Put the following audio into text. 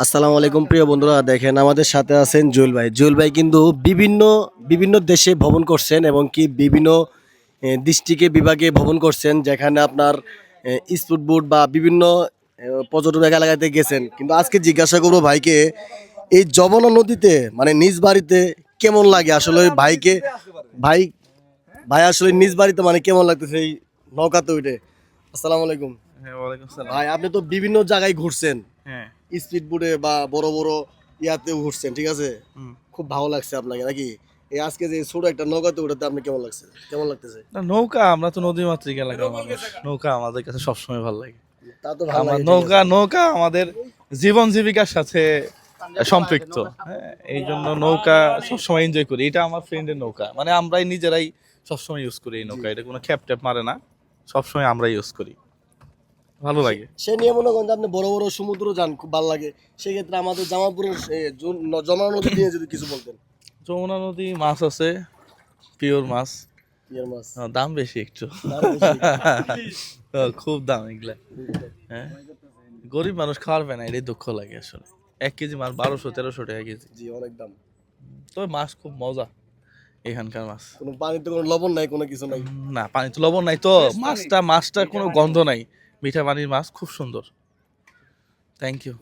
আসসালামু আলাইকুম প্রিয় বন্ধুরা, দেখেন আমাদের সাথে আছেন জুয়েল ভাই। জুয়েল ভাই কিন্তু বিভিন্ন বিভিন্ন দেশে ভ্রমণ করছেন এবং কি বিভিন্ন ডিস্ট্রিক্টে বিভাগে ভ্রমণ করছেন, যেখানে আপনার স্পিড বোট বা বিভিন্ন পর্যটন এলাকাতে গেছেন। কিন্তু আজকে জিজ্ঞাসা করবো ভাইকে, এই যমুনা নদীতে মানে নিজ বাড়িতে কেমন লাগে আসলে ওই ভাইকে। ভাই ভাই আসলে নিজ বাড়িতে মানে কেমন লাগতেছে এই নৌকাতে উঠে। আসসালামু আলাইকুম। হ্যাঁ, ওয়ালাইকুম সালাম। ভাই আপনি তো বিভিন্ন জায়গায় ঘুরছেন, হ্যাঁ। স্পিড বোটে বা বড় বড় ইয়াতেও ঘুরছেন, ঠিক আছে? হুম। খুব ভালো লাগছে আপনাকে নাকি? এই আজকে যে ছোট একটা নৌকাতে উঠাতে আপনি কেমন লাগছে, কেমন লাগতেছে? না, নৌকা আমরা তো নদীমাতৃক এলাকার মানুষ। নৌকা আমাদের কাছে সবসময় ভালো লাগে। তা তো ভালো আমার লাগে, ঠিক নৌকা আছে। নৌকা আমাদের জীবন জীবিকার সাথে সম্পৃক্ত। হ্যাঁ, এই জন্য নৌকা সবসময় এনজয় করি। এটা আমার ফ্রেন্ডের নৌকা, মানে আমরাই নিজেরাই সবসময় ইউজ করি এই নৌকা। এটা কোনো খ্যাপ ট্যাপ মারে না, সবসময় আমরা ইউজ করি, ভালো লাগে। সে নিয়ে মনে করেন যে আপনি বড় বড় সমুদ্র যান, খুব ভালো লাগে। সেই ক্ষেত্রে আমাদের জামালপুরের যমুনা নদী নিয়ে যদি কিছু বলতেন। যমুনা নদী মাছ আছে, পিওর মাছ। ইয়ার মাছ দাম বেশি একটু। দাম বেশি। খুব দাম এগুলা। হ্যাঁ, গরিব মানুষ খাওয়ার পায় না, এটাই দুঃখ লাগে আসলে। 1 কেজি মাছ 1200-1300 টাকা কেজি। জি, অনেক দাম। তবে মাছ খুব মজা এখানকার মাছ। কোনো পানিতে কোনো লবণ নাই, কোনো কিছু নাই। না, পানি তো লবণ নাই তো, মাছটার কোনো গন্ধ নাই। মিঠা পানির মাছ, খুব সুন্দর। Thank you.